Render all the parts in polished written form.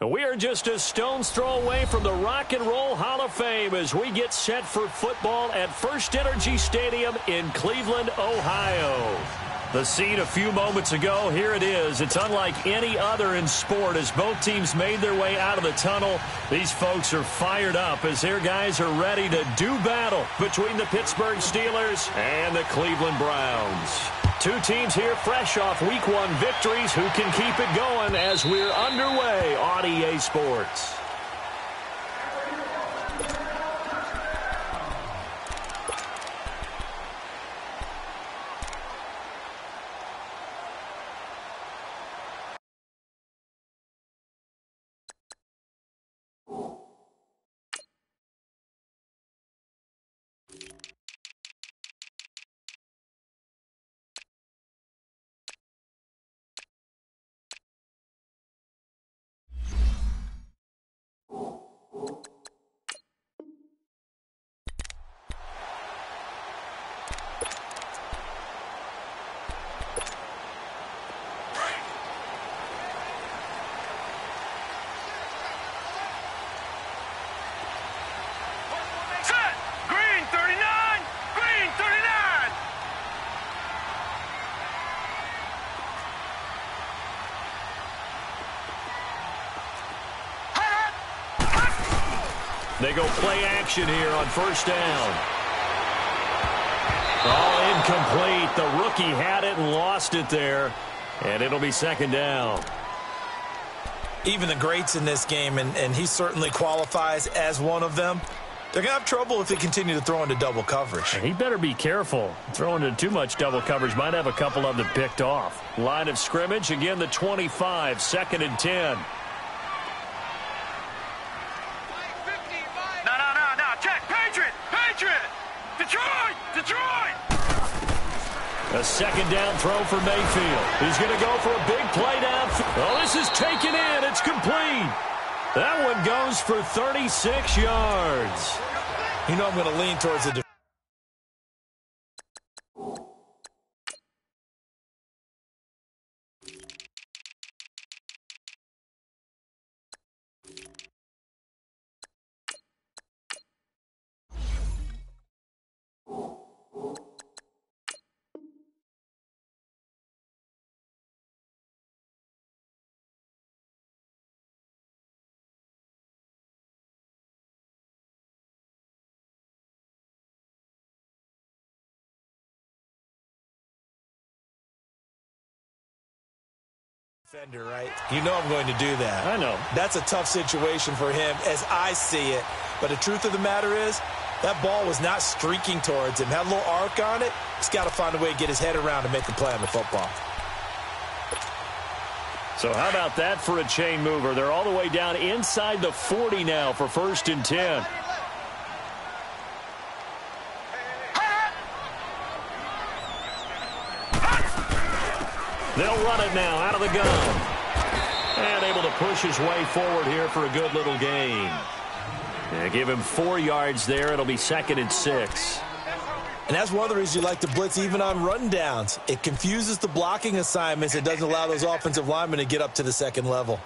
We are just a stone's throw away from the Rock and Roll Hall of Fame as we get set for football at First Energy Stadium in Cleveland, Ohio. The scene a few moments ago, here it is. It's unlike any other in sport as both teams made their way out of the tunnel. These folks are fired up as their guys are ready to do battle between the Pittsburgh Steelers and the Cleveland Browns. Two teams here fresh off Week 1 victories who can keep it going as we're underway on EA Sports. They go play action here on first down. Oh, incomplete. The rookie had it and lost it there. And it'll be second down. Even the greats in this game, and he certainly qualifies as one of them, they're going to have trouble if they continue to throw into double coverage. He better be careful. Throwing into too much double coverage might have a couple of them picked off. Line of scrimmage, again the 25, 2nd and 10. A second down throw for Mayfield. He's going to go for a big play downfield. Oh, this is taken in. It's complete. That one goes for 36 yards. You know I'm going to lean towards the defender, right? You know I'm going to do that. I know. That's a tough situation for him as I see it. But the truth of the matter is, that ball was not streaking towards him. Had a little arc on it. He's got to find a way to get his head around and make a play on the football. So how about that for a chain mover? They're all the way down inside the 40 now for 1st and 10. They'll run it now out of the gun. And able to push his way forward here for a good little gain. Yeah, give him 4 yards there. It'll be 2nd and 6. And that's one of the reasons you like to blitz even on run downs. It confuses the blocking assignments. It doesn't allow those offensive linemen to get up to the second level.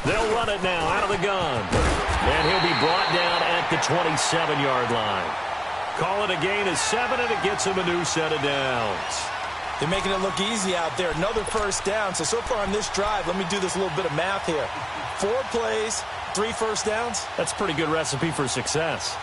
They'll run it now out of the gun. And he'll be brought down at the 27-yard line. Call it a gain of 7, and it gets him a new set of downs. They're making it look easy out there. Another first down. So far on this drive, let me do this little bit of math here. 4 plays, 3 first downs. That's a pretty good recipe for success.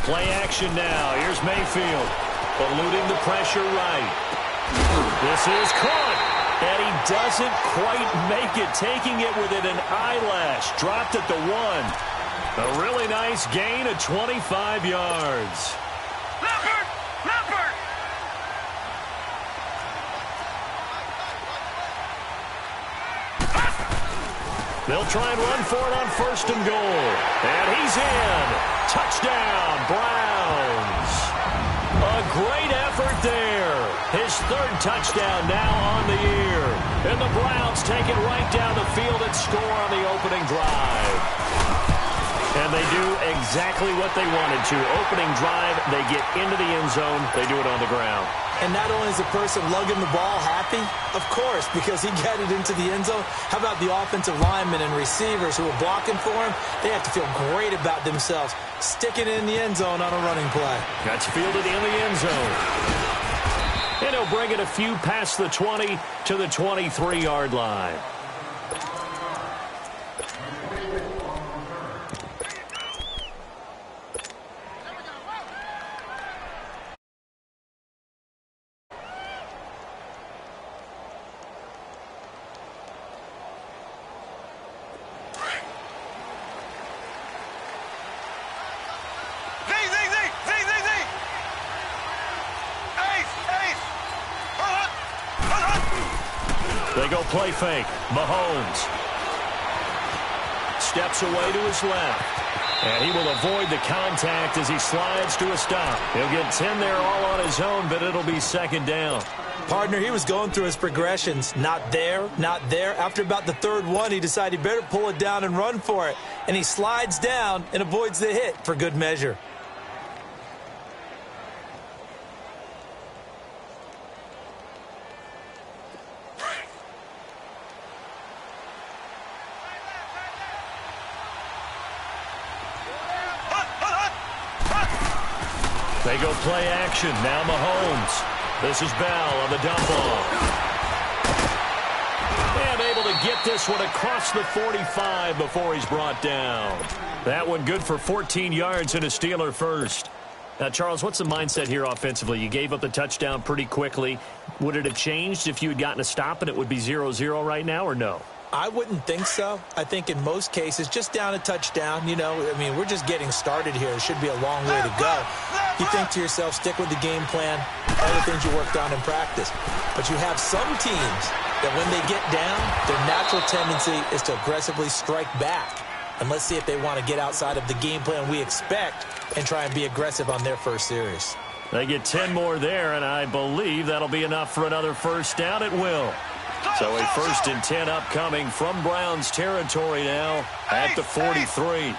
Play action now. Here's Mayfield. eluding the pressure right. This is caught, and he doesn't quite make it, taking it within an eyelash. Dropped at the 1. A really nice gain of 25 yards. They'll try and run for it on 1st and goal. And he's in. Touchdown, Browns. A great effort there. His 3rd touchdown now on the year. And the Browns take it right down the field and score on the opening drive. And they do exactly what they wanted to. Opening drive, they get into the end zone. They do it on the ground. And not only is the person lugging the ball happy, of course, because he got it into the end zone. How about the offensive linemen and receivers who are blocking for him? They have to feel great about themselves, sticking it in the end zone on a running play. That's fielded in the end zone. And he'll bring it a few past the 20 to the 23-yard line. They go play fake. Mahomes steps away to his left. And he will avoid the contact as he slides to a stop. He'll get 10 there all on his own, but it'll be 2nd down. Partner, he was going through his progressions. Not there, not there. After about the 3rd one, he decided he better pull it down and run for it. And he slides down and avoids the hit for good measure. They go play action. Now Mahomes. This is Bell on the dump off. And able to get this one across the 45 before he's brought down. That one good for 14 yards and a Steeler first. Now, Charles, what's the mindset here offensively? You gave up the touchdown pretty quickly. Would it have changed if you had gotten a stop and it would be 0-0 right now, or no? I wouldn't think so. I think in most cases, just down a touchdown, you know, I mean, we're just getting started here. It should be a long way to go. You think to yourself, stick with the game plan, all the things you worked on in practice. But you have some teams that when they get down, their natural tendency is to aggressively strike back. And let's see if they want to get outside of the game plan we expect and try and be aggressive on their first series. They get 10 more there, and I believe that'll be enough for another 1st down. It will. So a 1st and 10 upcoming from Browns territory now at the 43.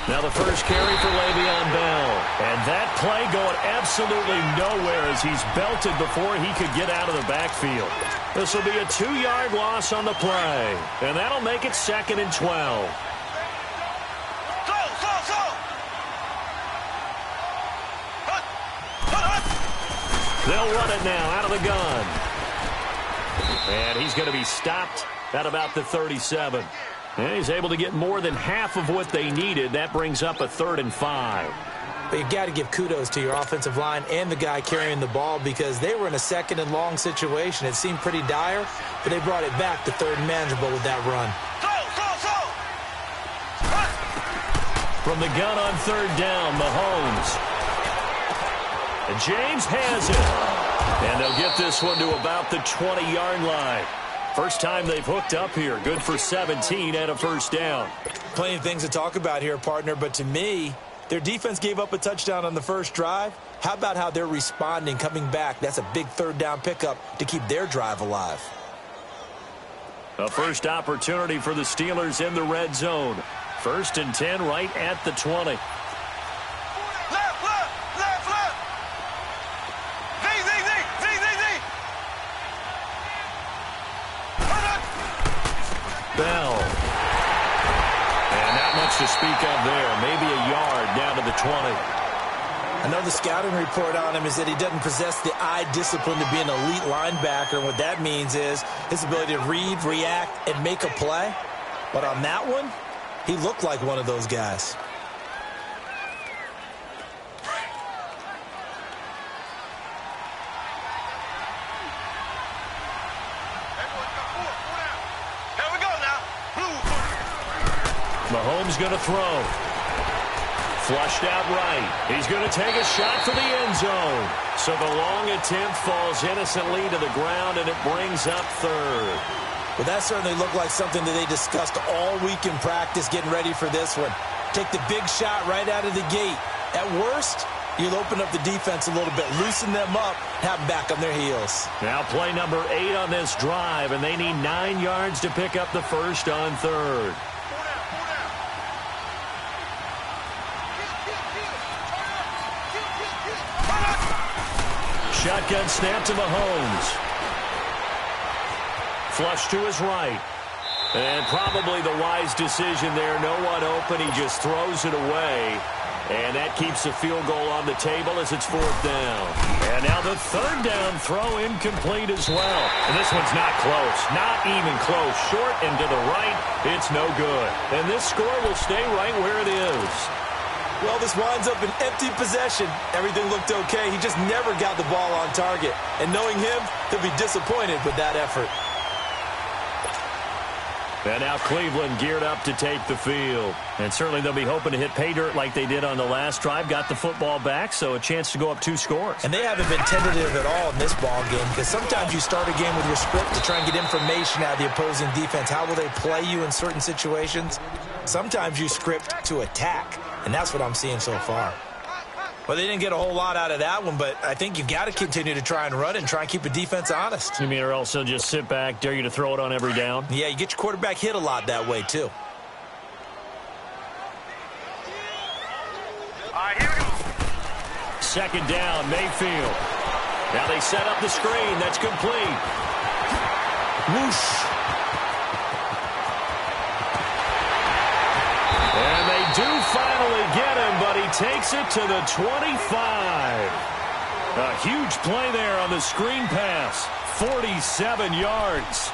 Now the first carry for Le'Veon Bell. And that play going absolutely nowhere as he's belted before he could get out of the backfield. This will be a 2-yard loss on the play. And that'll make it 2nd and 12. They'll run it now out of the gun. And he's going to be stopped at about the 37. And he's able to get more than half of what they needed. That brings up a 3rd and 5. But you got to give kudos to your offensive line and the guy carrying the ball because they were in a 2nd and long situation. It seemed pretty dire, but they brought it back to 3rd and manageable with that run. From the gun on 3rd down, Mahomes. And James has it. And they'll get this one to about the 20-yard line. First time they've hooked up here. Good for 17 and a 1st down. Plenty of things to talk about here, partner, but to me, their defense gave up a touchdown on the first drive. How about how they're responding, coming back? That's a big 3rd down pickup to keep their drive alive. A first opportunity for the Steelers in the red zone. 1st and 10 right at the 20. Bell. And not much to speak of there. Maybe a yard down to the 20. I know the scouting report on him is that he doesn't possess the eye discipline to be an elite linebacker. And what that means is his ability to read, react, and make a play. But on that one, he looked like one of those guys. Mahomes going to throw. Flushed out right. He's going to take a shot for the end zone. So the long attempt falls innocently to the ground, and it brings up third. Well, that certainly looked like something that they discussed all week in practice getting ready for this one. Take the big shot right out of the gate. At worst, you'll open up the defense a little bit, loosen them up, have them back on their heels. Now play number 8 on this drive, and they need 9 yards to pick up the first on third. Shotgun snap to Mahomes. Flush to his right. And probably the wise decision there. No one open. He just throws it away. And that keeps the field goal on the table as it's 4th down. And now the 3rd down throw incomplete as well. And this one's not close. Not even close. Short and to the right. It's no good. And this score will stay right where it is. Well, this winds up an empty possession. Everything looked okay. He just never got the ball on target. And knowing him, he'll be disappointed with that effort. And now Cleveland geared up to take the field. And certainly they'll be hoping to hit pay dirt like they did on the last drive. Got the football back, so a chance to go up 2 scores. And they haven't been tentative at all in this ball game, because sometimes you start a game with your script to try and get information out of the opposing defense. How will they play you in certain situations? Sometimes you script to attack, and that's what I'm seeing so far. Well, they didn't get a whole lot out of that one, but I think you've got to continue to try and run and try and keep the defense honest. You mean or else they'll just sit back, dare you to throw it on every down? Yeah, you get your quarterback hit a lot that way, too. All right, here we go. 2nd down, Mayfield. Now they set up the screen. That's complete. Whoosh. And they do finally get him, but he takes it to the 25. A huge play there on the screen pass. 47 yards.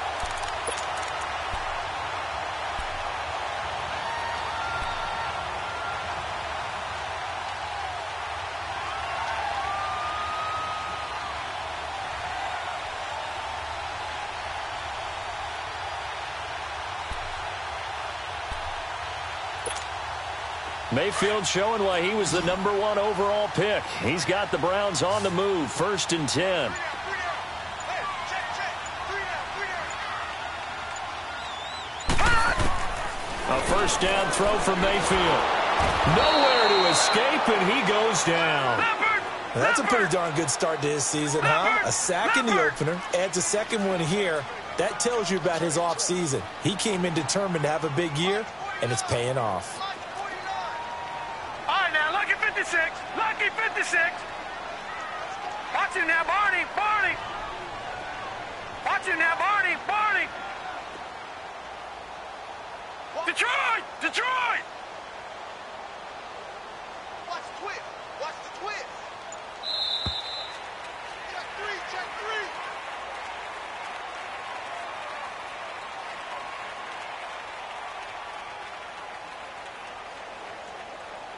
Mayfield showing why he was the #1 overall pick. He's got the Browns on the move, 1st and 10. A 1st down throw from Mayfield. Nowhere to escape, and he goes down. That's a pretty darn good start to his season, huh? A sack in the opener, adds a 2nd one here. That tells you about his offseason. He came in determined to have a big year, and it's paying off. Lucky 56. Watch him now, Barney. Watch him now, Barney. Detroit. Watch the twist. Check 3.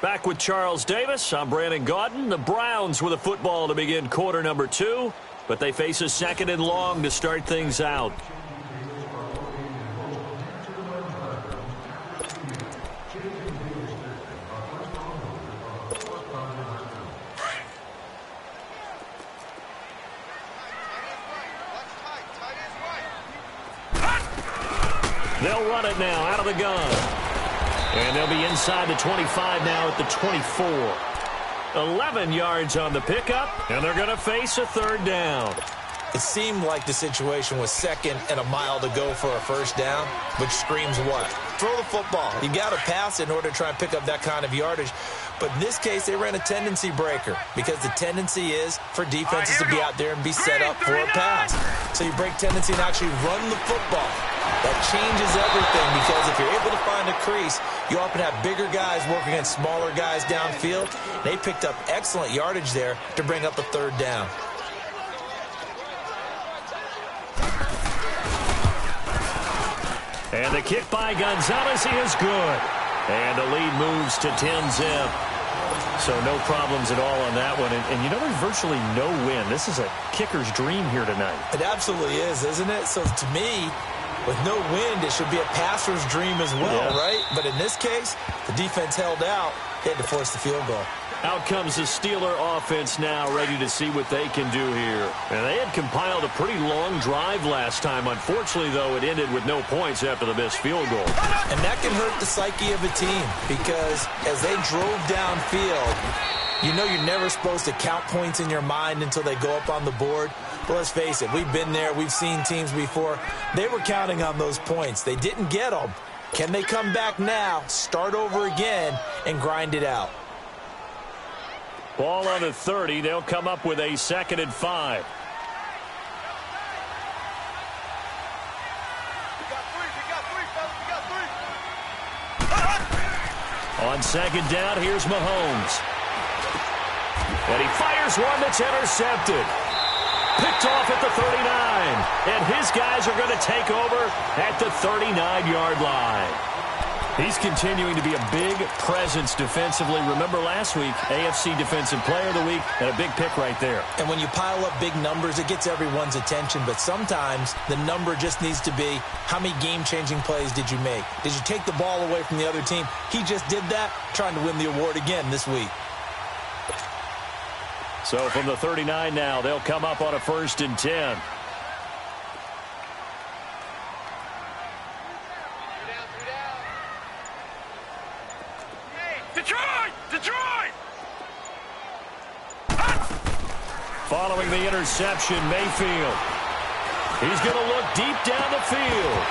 Back with Charles Davis. I'm Brandon Gaudin. The Browns with a football to begin quarter number 2, but they face a 2nd and long to start things out. They'll run it now out of the gun. And they'll be inside the 25 now at the 24. 11 yards on the pickup, and they're going to face a 3rd down. It seemed like the situation was 2nd and a mile to go for a 1st down, which screams what? Throw the football. You got to pass in order to try and pick up that kind of yardage. But in this case, they ran a tendency breaker, because the tendency is for defenses to be out there and be set up for a pass. So you break tendency and actually run the football. That changes everything, because if you're able to find a crease, you often have bigger guys working against smaller guys downfield. They picked up excellent yardage there to bring up a 3rd down. And the kick by Gonzalez is good. And the lead moves to 10-zip. So no problems at all on that one. And you know, there's virtually no win. This is a kicker's dream here tonight. It absolutely is, isn't it? So to me, With no wind, it should be a passer's dream as well, right? But in this case, the defense held out. They had to force the field goal. Out comes the Steeler offense now, ready to see what they can do here. And they had compiled a pretty long drive last time. Unfortunately, though, it ended with no points after the missed field goal. And that can hurt the psyche of a team because as they drove downfield, you know you're never supposed to count points in your mind until they go up on the board. But let's face it, we've been there. We've seen teams before. They were counting on those points. They didn't get them. Can they come back now, start over again, and grind it out? Ball on the 30. They'll come up with a 2nd and 5. We got three, fellas. We got three. On 2nd down, here's Mahomes. And he fires one that's intercepted. Picked off at the 39. And his guys are going to take over at the 39-yard line. He's continuing to be a big presence defensively. Remember last week, AFC Defensive Player of the Week, and a big pick right there. And when you pile up big numbers, it gets everyone's attention. But sometimes the number just needs to be, how many game-changing plays did you make? Did you take the ball away from the other team? He just did that, trying to win the award again this week. So from the 39 now, they'll come up on a 1st and 10. Following the interception, Mayfield. He's going to look deep down the field.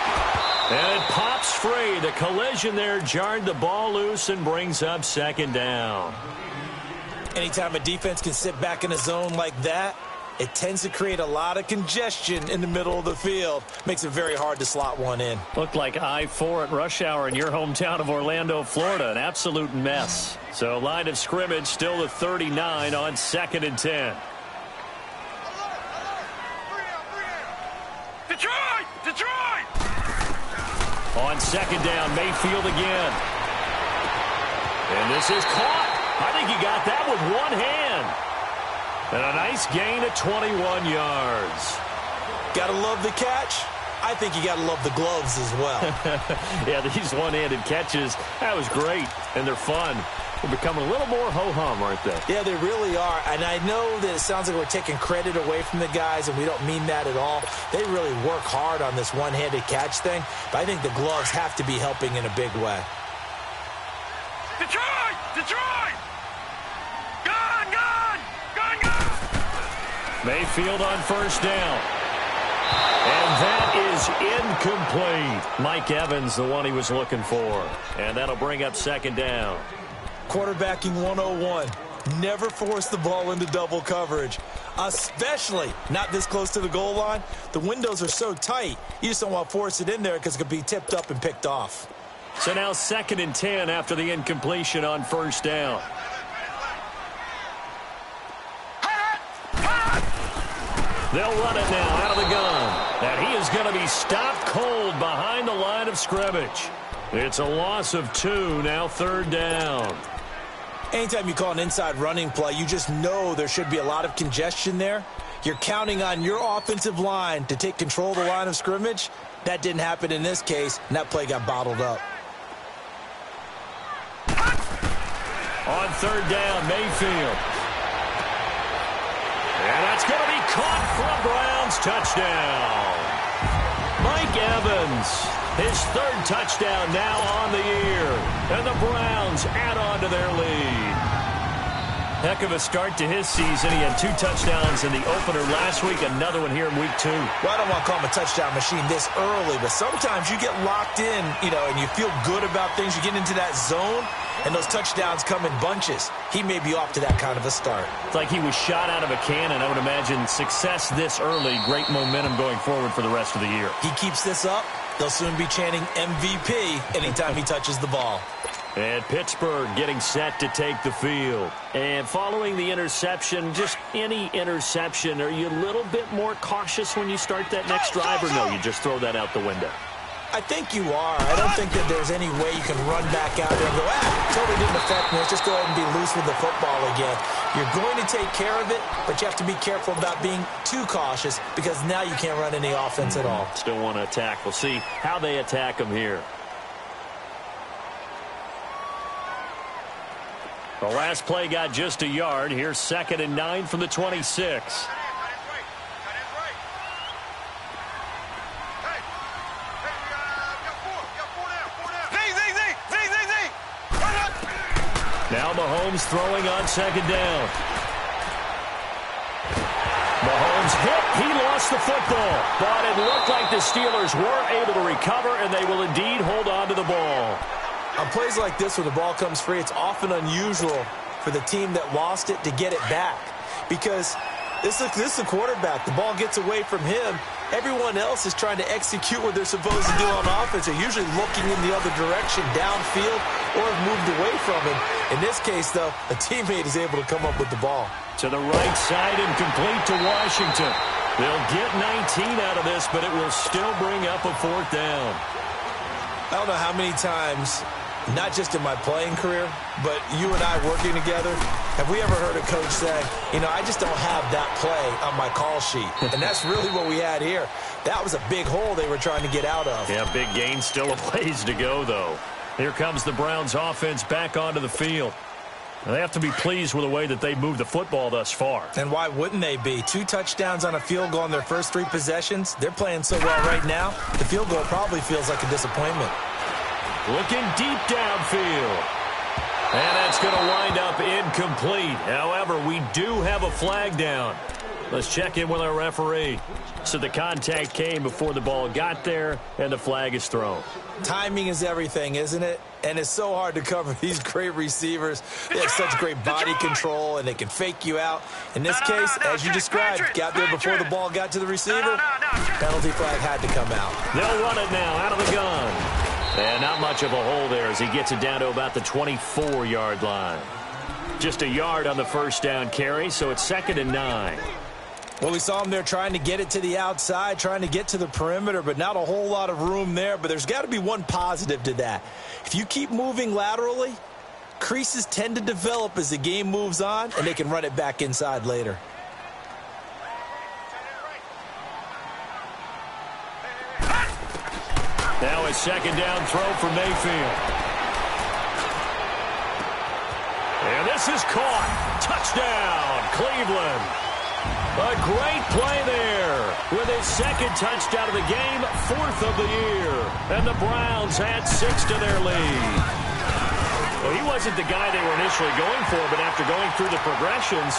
And it pops free. The collision there jarred the ball loose and brings up 2nd down. Anytime a defense can sit back in a zone like that, it tends to create a lot of congestion in the middle of the field. Makes it very hard to slot one in. Looked like I-4 at rush hour in your hometown of Orlando, Florida. An absolute mess. So line of scrimmage still the 39 on 2nd and 10. Detroit! On 2nd down, Mayfield again. And this is caught. I think he got that with one hand. And a nice gain of 21 yards. Gotta love the catch. I think you gotta love the gloves as well. Yeah, these one-handed catches, that was great. And they're fun. They're becoming a little more ho-hum, aren't they? Yeah, they really are. And I know that it sounds like we're taking credit away from the guys, and we don't mean that at all. They really work hard on this one-handed catch thing. But I think the gloves have to be helping in a big way. Detroit! Gone! Mayfield on 1st down. And that is incomplete. Mike Evans, the one he was looking for. And that'll bring up 2nd down. Quarterbacking 101. Never force the ball into double coverage, especially not this close to the goal line. The windows are so tight, you just don't want to force it in there because it could be tipped up and picked off. So now 2nd and 10 after the incompletion on 1st down. They'll run it now out of the gun. And he is going to be stopped cold behind the line of scrimmage. It's a loss of 2, now 3rd down. Anytime you call an inside running play, you just know there should be a lot of congestion there. You're counting on your offensive line to take control of the line of scrimmage. That didn't happen in this case, and that play got bottled up. On 3rd down, Mayfield. And that's going to be caught for a Browns touchdown. Mike Evans, his 3rd touchdown now on the year. And the Browns add on to their lead. Heck of a start to his season. He had 2 touchdowns in the opener last week, another one here in week 2. Well, I don't want to call him a touchdown machine this early, but sometimes you get locked in, and you feel good about things. You get into that zone, and those touchdowns come in bunches. He may be off to that kind of a start. It's like he was shot out of a cannon. I would imagine success this early, great momentum going forward for the rest of the year. He keeps this up, they'll soon be chanting MVP anytime he touches the ball. And Pittsburgh getting set to take the field. And following the interception, just any interception, are you a little bit more cautious when you start that next drive, or no, you just throw that out the window? I think you are. I don't think that there's any way you can run back out there and go, totally didn't affect me. Let's just go ahead and be loose with the football again. You're going to take care of it, but you have to be careful about being too cautious because now you can't run any offense at all. Still want to attack. We'll see how they attack them here. The last play got just a yard. Here's 2nd and 9 from the 26. Now Mahomes throwing on 2nd down. Mahomes hit. He lost the football. But it looked like the Steelers were able to recover, and they will indeed hold on to the ball. On plays like this where the ball comes free, it's often unusual for the team that lost it to get it back. Because this is the quarterback. The ball gets away from him. Everyone else is trying to execute what they're supposed to do on offense. They're usually looking in the other direction, downfield, or have moved away from him. In this case, though, a teammate is able to come up with the ball. To the right side and complete to Washington. They'll get 19 out of this, but it will still bring up a 4th down. I don't know how many times, not just in my playing career, but you and I working together, have we ever heard a coach say, I just don't have that play on my call sheet. And that's really what we had here. That was a big hole they were trying to get out of. Yeah, big gain, still a ways to go, though. Here comes the Browns offense back onto the field. They have to be pleased with the way that they moved the football thus far. And why wouldn't they be? 2 touchdowns on a field goal in their first 3 possessions. They're playing so well right now, the field goal probably feels like a disappointment. Looking deep downfield. And that's going to wind up incomplete. However, we do have a flag down. Let's check in with our referee. So the contact came before the ball got there, and the flag is thrown. Timing is everything, isn't it? And it's so hard to cover these great receivers. They have such great body control, and they can fake you out. In this case, as you described, got there before the ball got to the receiver. Penalty flag had to come out. They'll run it now out of the gun. And not much of a hole there as he gets it down to about the 24-yard line. Just a yard on the first down carry, so it's 2nd and 9. Well, we saw him there trying to get it to the outside, trying to get to the perimeter, but not a whole lot of room there. But there's got to be one positive to that. If you keep moving laterally, creases tend to develop as the game moves on, and they can run it back inside later. Now a 2nd down throw for Mayfield. And this is caught. Touchdown, Cleveland. A great play there with his 2nd touchdown of the game, 4th of the year. And the Browns add 6 to their lead. Well, he wasn't the guy they were initially going for, but after going through the progressions,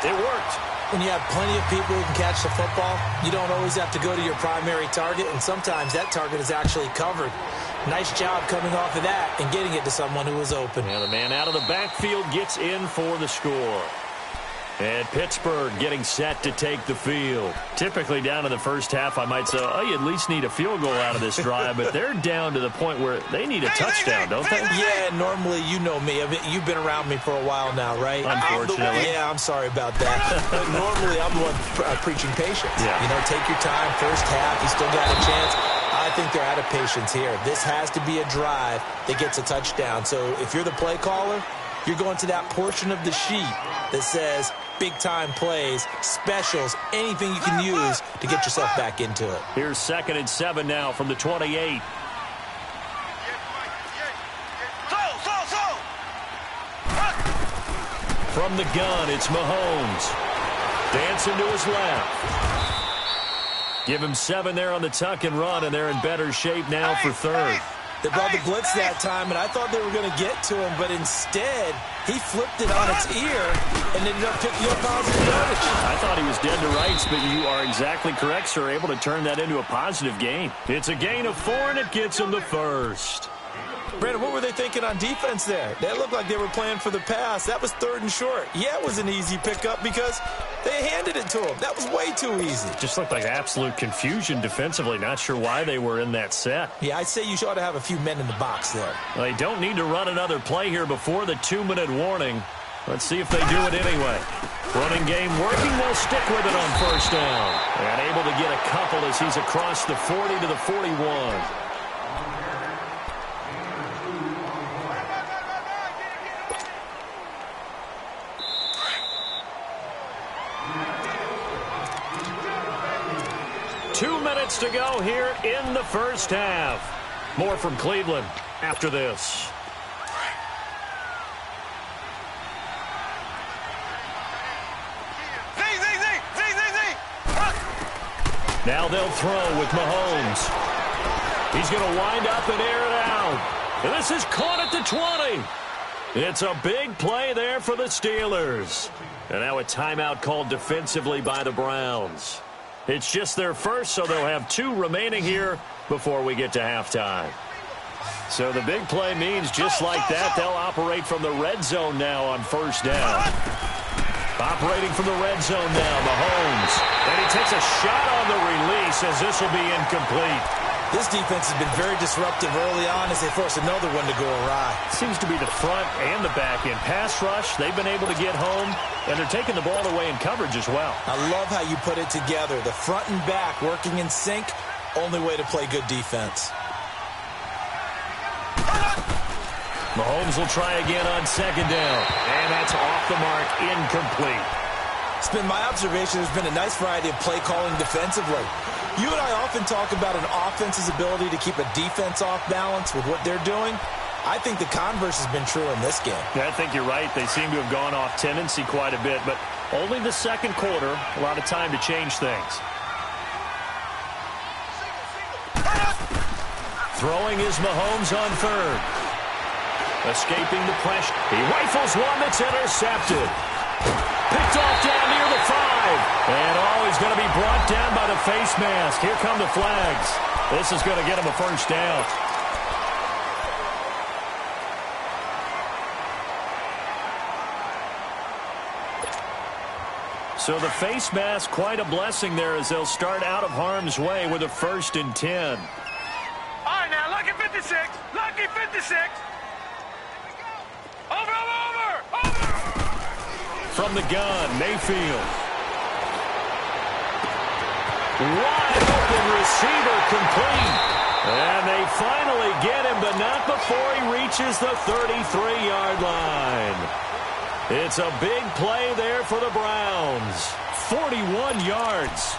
it worked. When you have plenty of people who can catch the football, you don't always have to go to your primary target, and sometimes that target is actually covered. Nice job coming off of that and getting it to someone who was open. Yeah, the man out of the backfield gets in for the score. And Pittsburgh getting set to take the field. Typically down in the first half, I might say, you at least need a field goal out of this drive, but they're down to the point where they need a touchdown, don't they? Yeah, normally, you know me. I mean, you've been around me for a while now, right? Unfortunately. Yeah, I'm sorry about that. But normally, I'm the one preaching patience. Yeah. Take your time. First half, you still got a chance. I think they're out of patience here. This has to be a drive that gets a touchdown. So if you're the play caller, you're going to that portion of the sheet that says big-time plays, specials, anything you can use to get yourself back into it. Here's 2nd and 7 now from the 28. From the gun, it's Mahomes. Dancing to his left. Give him 7 there on the tuck and run, and they're in better shape now for 3rd. They brought the blitz that time, and I thought they were going to get to him, but instead, he flipped it on its ear and ended up picking up positive yardage. I thought he was dead to rights, but you are exactly correct, sir. Able to turn that into a positive gain. It's a gain of 4, and it gets him the first. Brandon, what were they thinking on defense there? They looked like they were playing for the pass. That was 3rd and short. Yeah, it was an easy pickup because they handed it to him. That was way too easy. Just looked like absolute confusion defensively. Not sure why they were in that set. Yeah, I'd say you ought to have a few men in the box there. Well, they don't need to run another play here before the 2-minute warning. Let's see if they do it anyway. Running game working. They'll stick with it on first down. And able to get a couple as he's across the 40 to the 41. 2 minutes to go here in the first half. More from Cleveland after this. Now they'll throw with Mahomes. He's going to wind up and air it out. And this is caught at the 20. It's a big play there for the Steelers. And now a timeout called defensively by the Browns. It's just their first, so they'll have 2 remaining here before we get to halftime. So the big play means just like that, they'll operate from the red zone now on first down. Operating from the red zone now, Mahomes. And he takes a shot on the release as this will be incomplete. This defense has been very disruptive early on as they force another one to go awry. Seems to be the front and the back end. Pass rush, they've been able to get home, and they're taking the ball away in coverage as well. I love how you put it together. The front and back working in sync, only way to play good defense. Mahomes will try again on second down. And that's off the mark, incomplete. It's been my observation there's been a nice variety of play calling defensively. You and I often talk about an offense's ability to keep a defense off balance with what they're doing. I think the converse has been true in this game. Yeah, I think you're right. They seem to have gone off tendency quite a bit, but only the second quarter, a lot of time to change things. Throwing is Mahomes on third. Escaping the pressure. He rifles one that's intercepted. Picked off down near the 5. And he's going to be brought down by the face mask. Here come the flags. This is going to get him a first down. So the face mask, quite a blessing there as they'll start out of harm's way with a 1st and 10. All right, now, lucky 56. Lucky 56. Over. From the gun, Mayfield. Wide open receiver complete. And they finally get him, but not before he reaches the 33-yard line. It's a big play there for the Browns. 41 yards.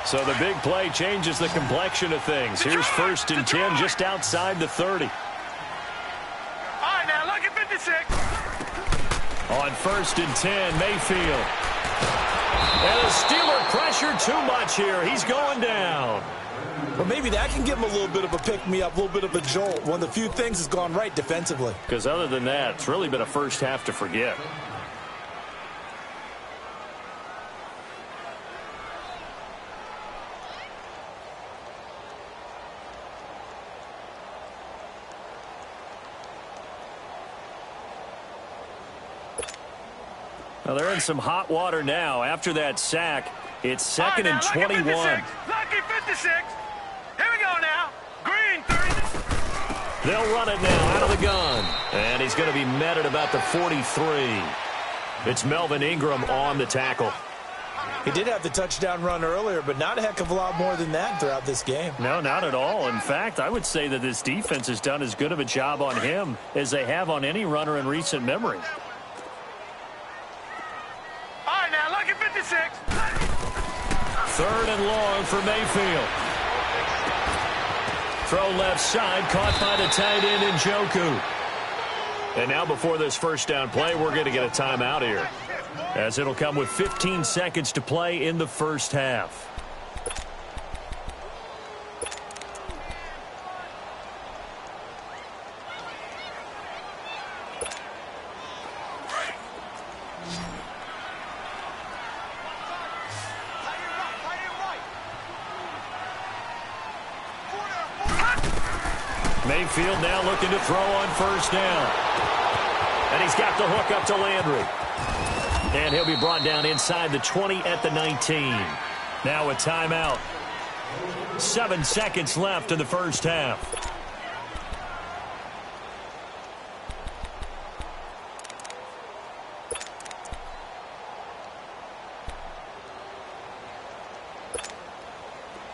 So the big play changes the complexion of things. Here's 1st and 10 just outside the 30. All right, now, lucky 56. On 1st and 10, Mayfield. And the Steeler pressure too much here. He's going down. Well, maybe that can give him a little bit of a pick-me-up, a little bit of a jolt. One of the few things that's gone right defensively. Because other than that, it's really been a first half to forget. Well, they're in some hot water now. After that sack, it's 2nd and 21. Lucky 56. Here we go now. Green 30. They'll run it now out of the gun. And he's going to be met at about the 43. It's Melvin Ingram on the tackle. He did have the touchdown run earlier, but not a heck of a lot more than that throughout this game. No, not at all. In fact, I would say that this defense has done as good of a job on him as they have on any runner in recent memory. All right, now, lucky 56. 3rd and long for Mayfield. Throw left side, caught by the tight end Njoku. And now before this first down play, we're going to get a timeout here, as it'll come with 15 seconds to play in the first half. Mayfield now looking to throw on first down. And he's got the hook up to Landry. And he'll be brought down inside the 20 at the 19. Now a timeout. 7 seconds left in the first half.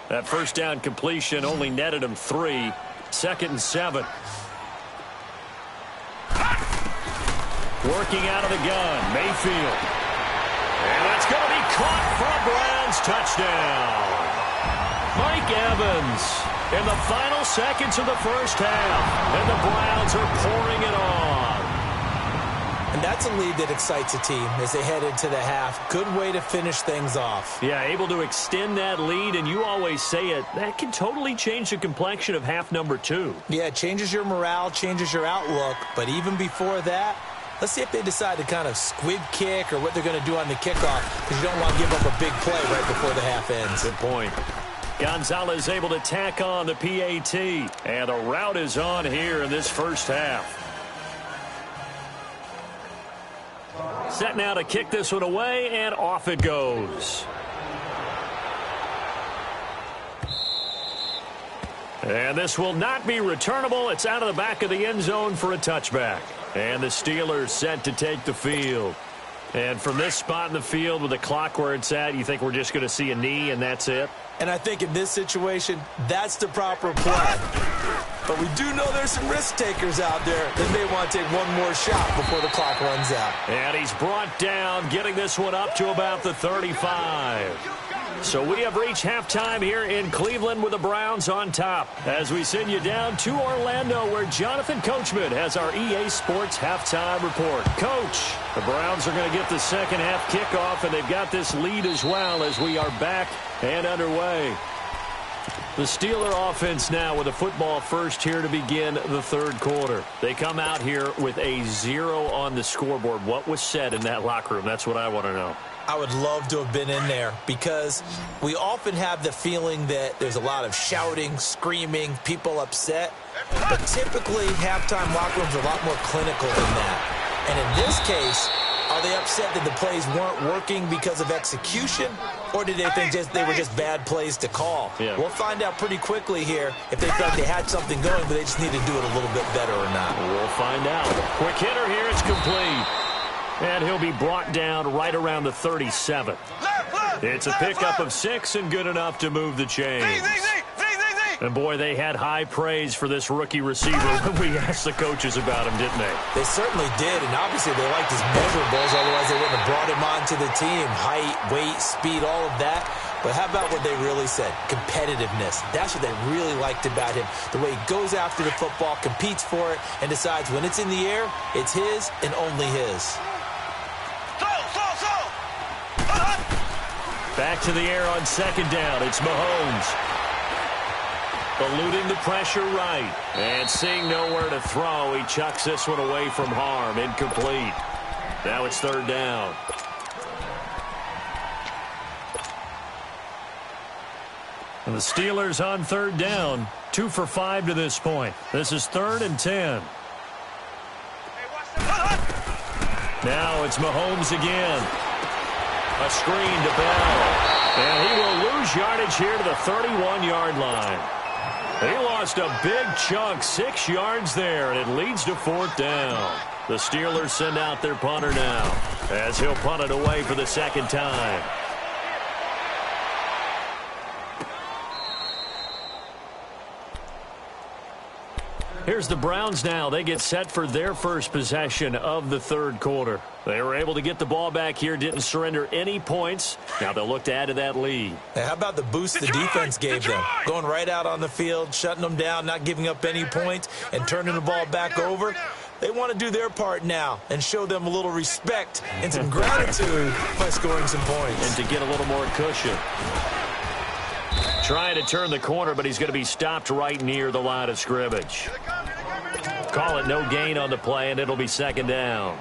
That first down completion only netted him 3. 2nd and 7. Working out of the gun, Mayfield. And that's going to be caught from Browns touchdown. Mike Evans in the final seconds of the first half, and the Browns are pouring it on. And that's a lead that excites a team as they head into the half. Good way to finish things off. Yeah, able to extend that lead, and you always say it, that can totally change the complexion of half number 2. Yeah, it changes your morale, changes your outlook, but even before that, let's see if they decide to kind of squib kick or what they're going to do on the kickoff, because you don't want to give up a big play right before the half ends. Good point. Gonzalez able to tack on the PAT, and the route is on here in this first half. Set now to kick this one away, and off it goes. And this will not be returnable. It's out of the back of the end zone for a touchback. And the Steelers set to take the field. And from this spot in the field with the clock where it's at, you think we're just going to see a knee and that's it? And I think in this situation, that's the proper play. But we do know there's some risk takers out there that may want to take one more shot before the clock runs out. And he's brought down, getting this one up to about the 35. So we have reached halftime here in Cleveland with the Browns on top. As we send you down to Orlando, where Jonathan Coachman has our EA Sports halftime report. Coach, the Browns are going to get the second half kickoff, and they've got this lead as well as we are back and underway. The Steeler offense now with a football first here to begin the third quarter. They come out here with a 0 on the scoreboard. What was said in that locker room? That's what I want to know. I would love to have been in there because we often have the feeling that there's a lot of shouting, screaming, people upset. But typically, halftime locker rooms are a lot more clinical than that. And in this case, are they upset that the plays weren't working because of execution? Or did they think they were just bad plays to call? Yeah. We'll find out pretty quickly here if they felt they had something going, but they just need to do it a little bit better or not. We'll find out. Quick hitter here. It's complete. And he'll be brought down right around the 37. It's a pickup of 6 and good enough to move the chains. And, boy, they had high praise for this rookie receiver when we asked the coaches about him, didn't they? They certainly did, and obviously they liked his measurables, otherwise they wouldn't have brought him onto the team. Height, weight, speed, all of that. But how about what they really said? Competitiveness. That's what they really liked about him. The way he goes after the football, competes for it, and decides when it's in the air, it's his and only his. Back to the air on second down. It's Mahomes. Eluding the pressure right. And seeing nowhere to throw, he chucks this one away from harm. Incomplete. Now it's third down. And the Steelers on third down. 2 for 5 to this point. This is 3rd and 10. Now it's Mahomes again. A screen to Bell. And he will lose yardage here to the 31-yard line. He lost a big chunk, 6 yards there, and it leads to 4th down. The Steelers send out their punter now as he'll punt it away for the second time. Here's the Browns now. They get set for their first possession of the third quarter. They were able to get the ball back here, didn't surrender any points. Now they'll look to add to that lead. Hey, how about the boost the defense gave them? Going right out on the field, shutting them down, not giving up any points, and turning the ball back over. They want to do their part now and show them a little respect and some gratitude by scoring some points. And to get a little more cushion. Trying to turn the corner, but he's going to be stopped right near the line of scrimmage. Call it no gain on the play, and it'll be second down.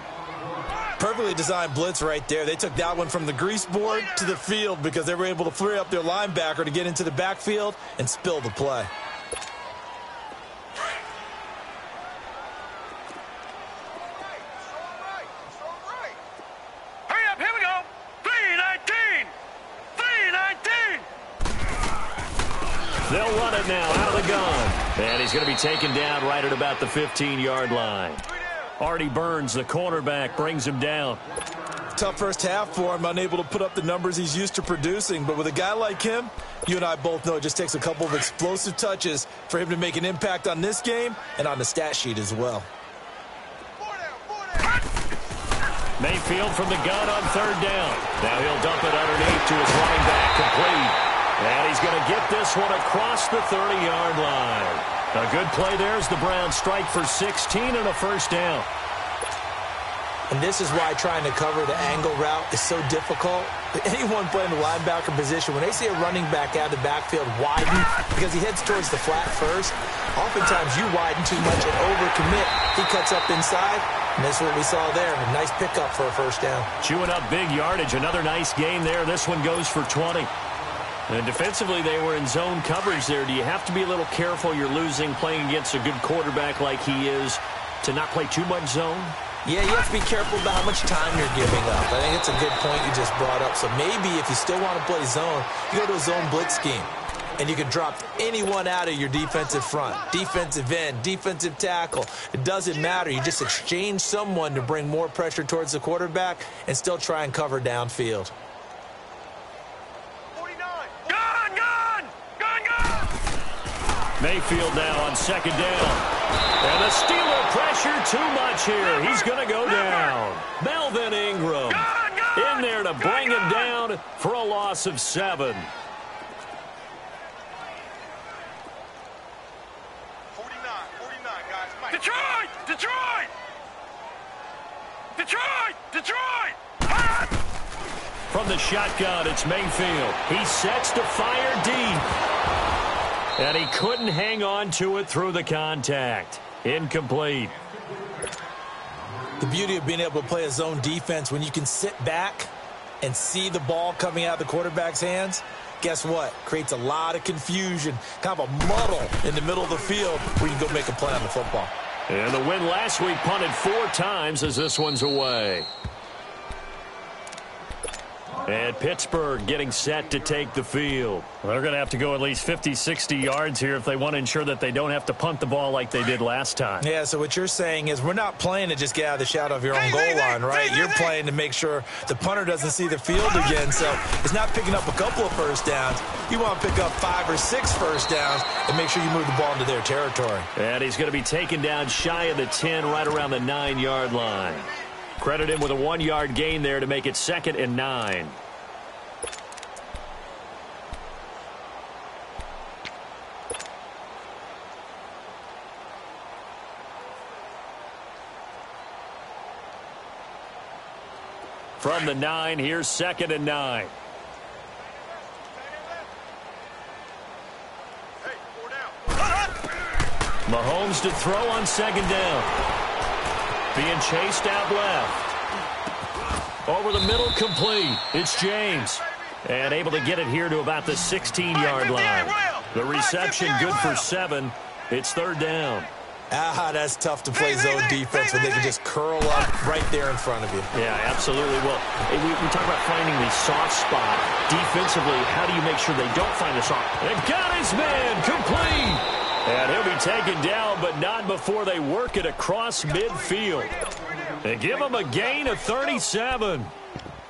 Perfectly designed blitz right there. They took that one from the grease board to the field because they were able to free up their linebacker to get into the backfield and spill the play. Hurry up, here we go. 319. 319. They'll run it now out of the gun. And he's going to be taken down right at about the 15-yard line. Artie Burns, the cornerback, brings him down. Tough first half for him, unable to put up the numbers he's used to producing. But with a guy like him, you and I both know it just takes a couple of explosive touches for him to make an impact on this game and on the stat sheet as well. Mayfield from the gun on third down. Now he'll dump it underneath to his running back. complete. And he's going to get this one across the 30-yard line. A good play there as the Browns strike for 16 and a first down. And this is why trying to cover the angle route is so difficult. Anyone playing the linebacker position, when they see a running back out of the backfield widen because he heads towards the flat first, oftentimes you widen too much and overcommit. He cuts up inside, and that's what we saw there. A nice pickup for a first down. Chewing up big yardage. Another nice gain there. This one goes for 20. And defensively, they were in zone coverage there. Do you have to be a little careful? You're losing playing against a good quarterback like he is to not play too much zone? Yeah, you have to be careful about how much time you're giving up. I think it's a good point you just brought up. So maybe if you still want to play zone, you go to a zone blitz scheme. And you can drop anyone out of your defensive front. Defensive end, defensive tackle. It doesn't matter. You just exchange someone to bring more pressure towards the quarterback and still try and cover downfield. 49. Gone! Mayfield now on second down. And the Steeler pressure too much here. He's going to go down. Melvin Ingram in there to bring him down for a loss of 7. 49, guys. Come on. Detroit! From the shotgun, it's Mayfield. He sets to fire deep. And he couldn't hang on to it through the contact. Incomplete. The beauty of being able to play a zone defense when you can sit back and see the ball coming out of the quarterback's hands, guess what? Creates a lot of confusion, kind of a muddle in the middle of the field where you can go make a play on the football. And the win last week punted 4 times as this one's away. And Pittsburgh getting set to take the field. Well, they're going to have to go at least 50, 60 yards here if they want to ensure that they don't have to punt the ball like they did last time. Yeah, so what you're saying is we're not playing to just get out of the shadow of your own goal line, right? You're playing to make sure the punter doesn't see the field again. So it's not picking up a couple of first downs. You want to pick up 5 or 6 first downs and make sure you move the ball into their territory. And he's going to be taken down shy of the 10, right around the 9-yard line. Credit him with a 1-yard gain there to make it 2nd and 9. From the 9, here's 2nd and 9. Hey, 4 down. Mahomes to throw on 2nd down. Being chased out left. Over the middle, complete. It's James. And able to get it here to about the 16-yard line. The reception good for 7. It's 3rd down. That's tough to play zone defense when they can just curl up right there in front of you. Yeah, absolutely. Well, we talk about finding the soft spot. Defensively, how do you make sure they don't find the soft? They've got his man, complete. And he'll be taken down, but not before they work it across midfield. They give him a gain of 37.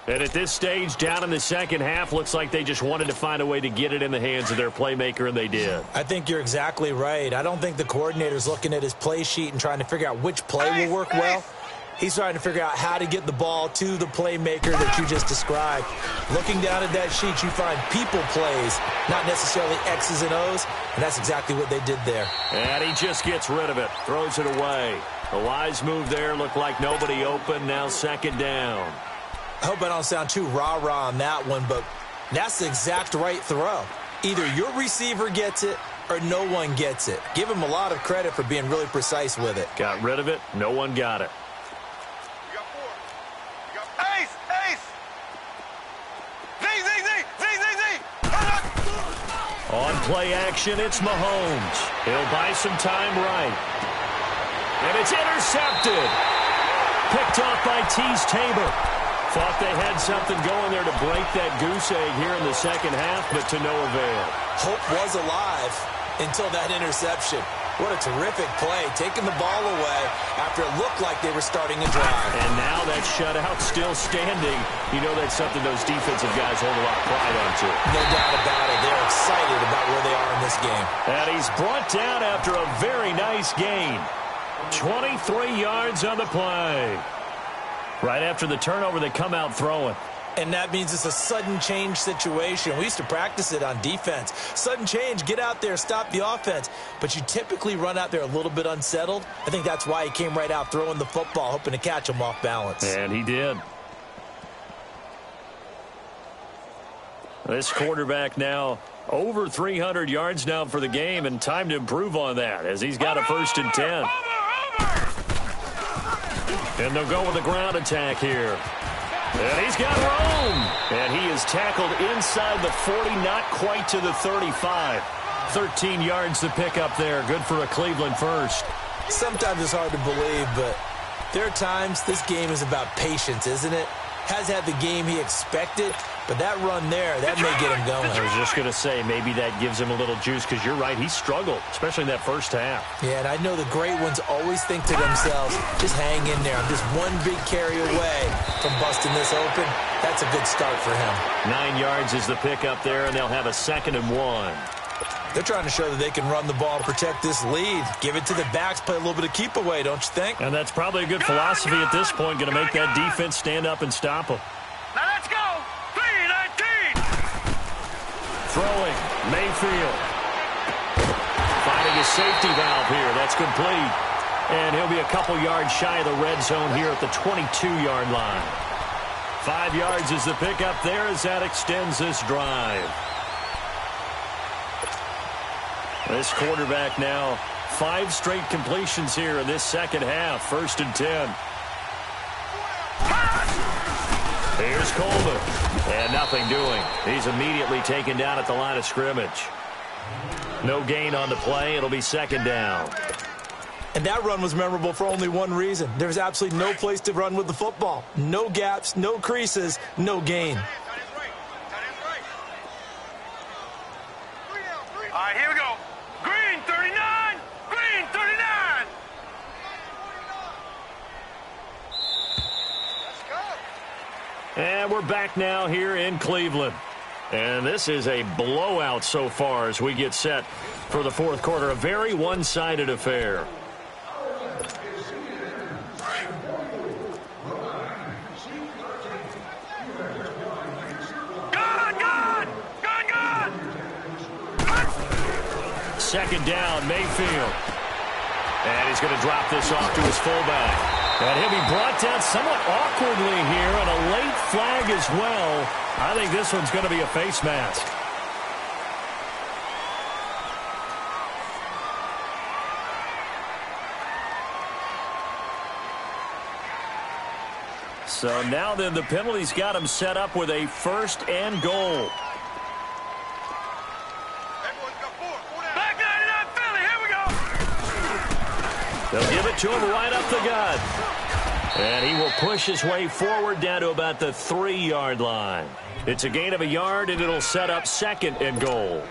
And at this stage, down in the second half, looks like they just wanted to find a way to get it in the hands of their playmaker, and they did. I think you're exactly right. I don't think the coordinator's looking at his play sheet and trying to figure out which play will work well. He's trying to figure out how to get the ball to the playmaker that you just described. Looking down at that sheet, you find people plays, not necessarily X's and O's, and that's exactly what they did there. And he just gets rid of it, throws it away. A wise move there, looked like nobody open, now 2nd down. I hope I don't sound too rah-rah on that one, but that's the exact right throw. Either your receiver gets it or no one gets it. Give him a lot of credit for being really precise with it. Got rid of it, no one got it. You got 4. You got Ace! Z! On play action, it's Mahomes. He'll buy some time right. And it's intercepted. Picked off by Tease Tabor. Thought they had something going there to break that goose egg here in the second half, but to no avail. Hope was alive until that interception. What a terrific play, taking the ball away after it looked like they were starting a drive. And now that shutout still standing. You know that's something those defensive guys hold a lot of pride onto. No doubt about it. They're excited about where they are in this game. And he's brought down after a very nice gain. 23 yards on the play. Right after the turnover, they come out throwing. And that means it's a sudden change situation. We used to practice it on defense. Sudden change, get out there, stop the offense. But you typically run out there a little bit unsettled. I think that's why he came right out throwing the football, hoping to catch him off balance. And he did. This quarterback now over 300 yards now for the game, and time to improve on that as he's got a 1st and 10. And they'll go with the ground attack here. And he's got room. And he is tackled inside the 40, not quite to the 35. 13 yards to pick up there. Good for a Cleveland first. Sometimes it's hard to believe, but there are times this game is about patience, isn't it? Has had the game he expected, but that run there, that may get him going. I was just going to say, maybe that gives him a little juice, because you're right, he struggled, especially in that first half. Yeah, and I know the great ones always think to themselves, just hang in there. I'm just one big carry away from busting this open. That's a good start for him. 9 yards is the pickup there, and they'll have a 2nd and 1. They're trying to show that they can run the ball and protect this lead. Give it to the backs, play a little bit of keep away, don't you think? And that's probably a good philosophy at this point, going to make that defense stand up and stop them. Now let's go. 3-19. Throwing, Mayfield. Finding his safety valve here. That's complete. And he'll be a couple yards shy of the red zone here at the 22-yard line. 5 yards is the pickup there as that extends this drive. This quarterback now 5 straight completions here in this second half. 1st and 10. Here's Coleman. And nothing doing. He's immediately taken down at the line of scrimmage. No gain on the play. It'll be 2nd down. And that run was memorable for only one reason. There's absolutely no place to run with the football. No gaps, no creases, no gain. All right, here we go. Green 39. Green 39. And we're back now here in Cleveland. And this is a blowout so far as we get set for the 4th quarter. A very one-sided affair. Second down, Mayfield. And he's going to drop this off to his fullback. And he'll be brought down somewhat awkwardly here, and a late flag as well. I think this one's going to be a face mask. So now then the penalty's got him set up with a 1st and goal. They'll give it to him right up the gut. And he will push his way forward down to about the 3-yard line. It's a gain of a yard, and it'll set up 2nd and goal.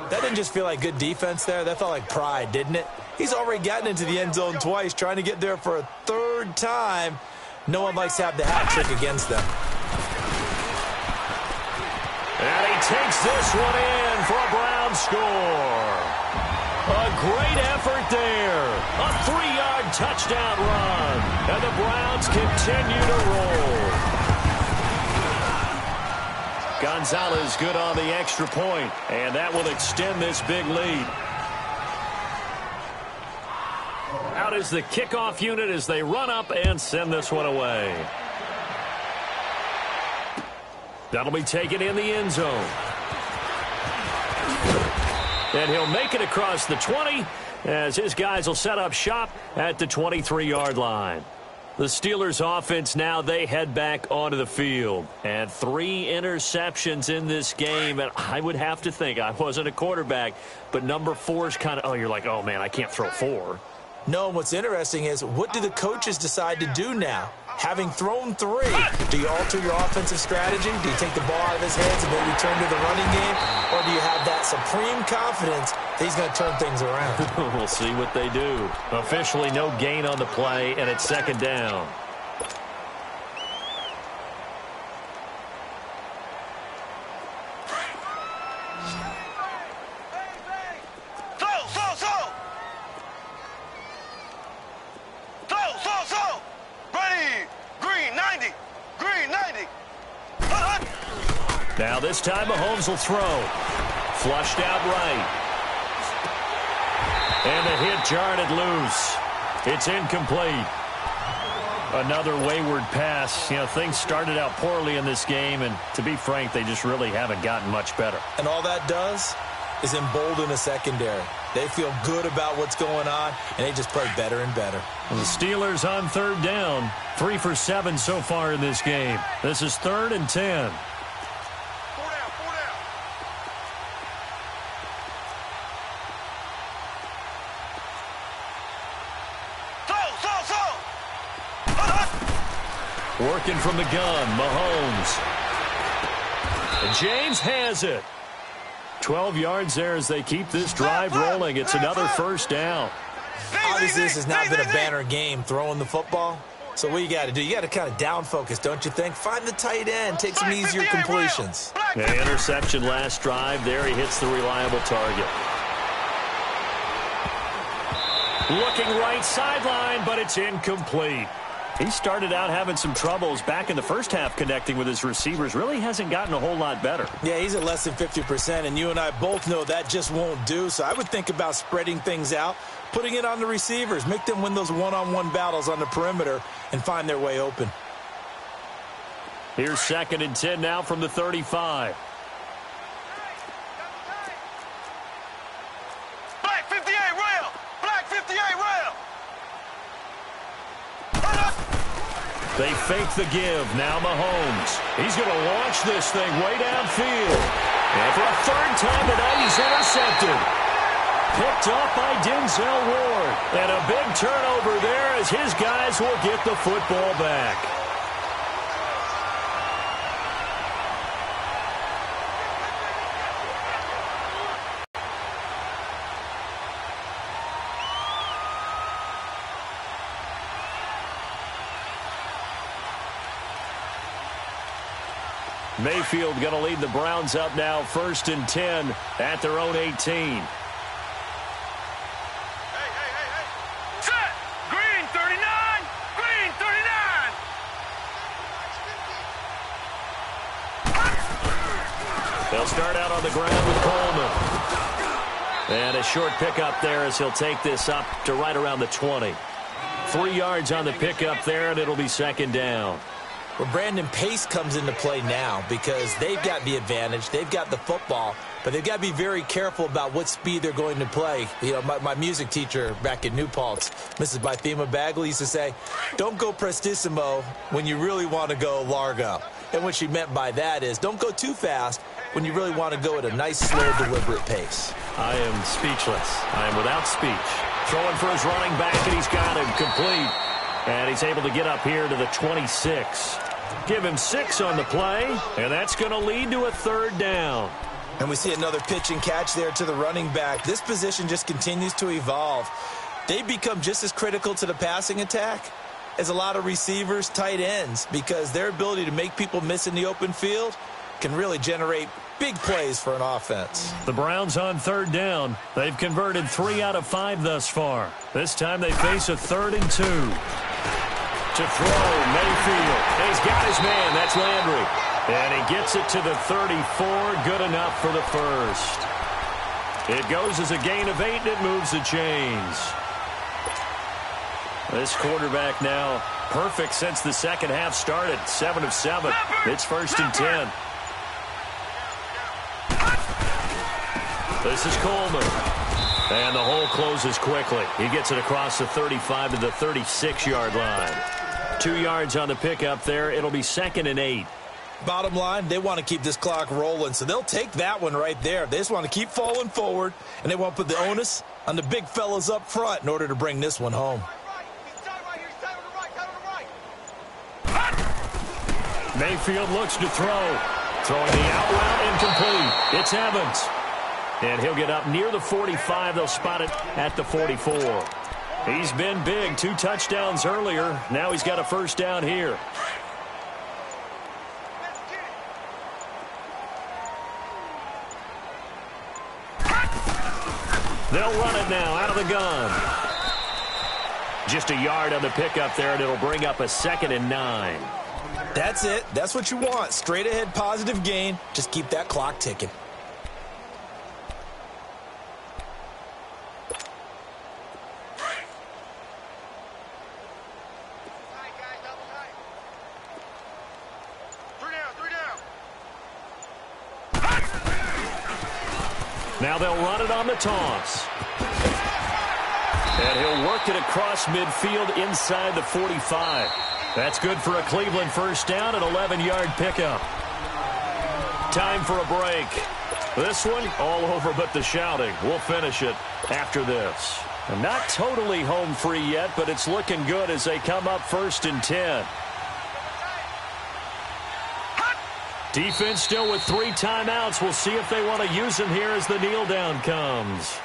That didn't just feel like good defense there. That felt like pride, didn't it? He's already gotten into the end zone twice, trying to get there for a 3rd time. No one likes to have the hat trick against them. And he takes this one in for a Brown score. A great effort there. A 3-yard touchdown run. And the Browns continue to roll. Gonzalez good on the extra point, and that will extend this big lead. Out is the kickoff unit as they run up and send this one away. That'll be taken in the end zone. And he'll make it across the 20 as his guys will set up shop at the 23-yard line. The Steelers offense now, they head back onto the field. And 3 interceptions in this game. And I would have to think, I wasn't a quarterback, but number 4 is kind of, you're like, oh, man, I can't throw 4. No, and what's interesting is, what do the coaches decide to do now? Having thrown 3, do you alter your offensive strategy? Do you take the ball out of his hands and maybe turn to the running game? Or do you have that supreme confidence that he's going to turn things around? We'll see what they do. Officially no gain on the play, and it's 2nd down. Now this time Mahomes will throw. Flushed out right. And the hit jarred it loose. It's incomplete. Another wayward pass. You know, things started out poorly in this game, and to be frank, they just really haven't gotten much better. And all that does is embolden a secondary. They feel good about what's going on, and they just play better and better. And the Steelers on third down. 3 for 7 so far in this game. This is 3rd and 10. Working from the gun, Mahomes. And James has it. 12 yards there as they keep this drive rolling. It's another first down. Obviously, this has not been a banner game throwing the football. So what you got to do, you got to kind of down focus, don't you think? Find the tight end, take some easier completions. The interception last drive. There he hits the reliable target. Looking right sideline, but it's incomplete. He started out having some troubles back in the first half connecting with his receivers. Really hasn't gotten a whole lot better. Yeah, he's at less than 50%, and you and I both know that just won't do. So I would think about spreading things out, putting it on the receivers, make them win those one-on-one battles on the perimeter and find their way open. Here's 2nd and 10 now from the 35. Black 58 rail! Black 58 rail! They fake the give. Now Mahomes. He's going to launch this thing way downfield. And for a 3rd time tonight, he's intercepted. Picked up by Denzel Ward. And a big turnover there as his guys will get the football back. Mayfield going to lead the Browns up now, 1st and 10 at their own 18. Hey. Set! Green 39! Green 39! They'll start out on the ground with Coleman. And a short pickup there as he'll take this up to right around the 20. 3 yards on the pickup there, and it'll be 2nd down. Well, Brandon, pace comes into play now because they've got the advantage. They've got the football, but they've got to be very careful about what speed they're going to play. You know, my music teacher back in New Paltz, Mrs. Bythema Bagley, used to say, don't go prestissimo when you really want to go largo. And what she meant by that is don't go too fast when you really want to go at a nice, slow, deliberate pace. I am speechless. I am without speech. Throwing for his running back, and he's got him complete. And he's able to get up here to the 26. Give him 6 on the play, and that's going to lead to a 3rd down. And we see another pitch and catch there to the running back. This position just continues to evolve. They become just as critical to the passing attack as a lot of receivers, tight ends, because their ability to make people miss in the open field can really generate big plays for an offense. The Browns on 3rd down. They've converted 3 out of 5 thus far. This time they face a 3rd and 2. To throw, Mayfield. He's got his man. That's Landry. And he gets it to the 34. Good enough for the 1st. It goes as a gain of 8, and it moves the chains. This quarterback now perfect since the 2nd half started. 7 of 7. It's 1st and 10. This is Coleman. And the hole closes quickly. He gets it across the 35 to the 36-yard line. 2 yards on the pickup there. It'll be 2nd and 8. Bottom line, they want to keep this clock rolling, so they'll take that one right there. They just want to keep falling forward, and they want to put the onus on the big fellas up front in order to bring this one home. Mayfield looks to throw. Throwing the out route, incomplete. It's Evans. And he'll get up near the 45. They'll spot it at the 44. He's been big. 2 touchdowns earlier. Now he's got a 1st down here. They'll run it now out of the gun. Just a yard on the pickup there, and it'll bring up a 2nd and 9. That's it. That's what you want. Straight ahead positive gain. Just keep that clock ticking. Now they'll run it on the toss. And he'll work it across midfield inside the 45. That's good for a Cleveland first down, an 11-yard pickup. Time for a break. This one, all over but the shouting. We'll finish it after this. And not totally home free yet, but it's looking good as they come up 1st and 10. Defense still with 3 timeouts. We'll see if they want to use them here as the kneel down comes.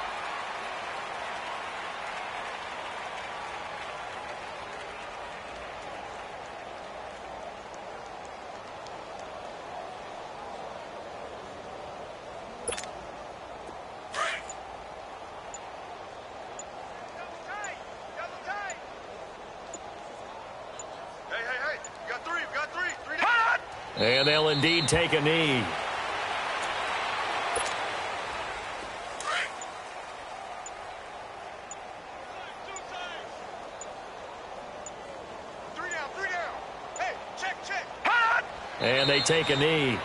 And they'll indeed take a knee. Three down. Hey, check. And they take a knee.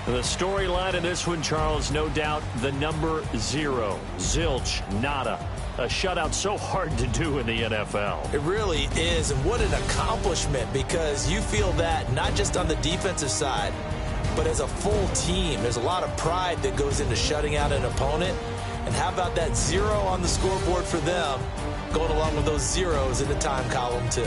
The storyline in this one, Charles, no doubt the number 0. Zilch, nada. A shutout so hard to do in the NFL. It really is, and what an accomplishment, because you feel that not just on the defensive side, but as a full team. There's a lot of pride that goes into shutting out an opponent. And how about that 0 on the scoreboard for them, going along with those zeros in the time column too.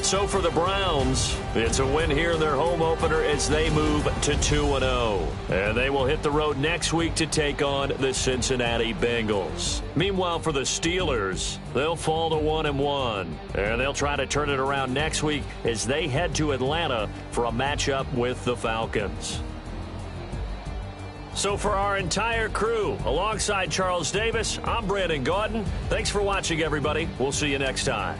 So for the Browns, it's a win here in their home opener as they move to 2-0. And they will hit the road next week to take on the Cincinnati Bengals. Meanwhile, for the Steelers, they'll fall to 1-1. And they'll try to turn it around next week as they head to Atlanta for a matchup with the Falcons. So for our entire crew, alongside Charles Davis, I'm Brandon Gaudin. Thanks for watching, everybody. We'll see you next time.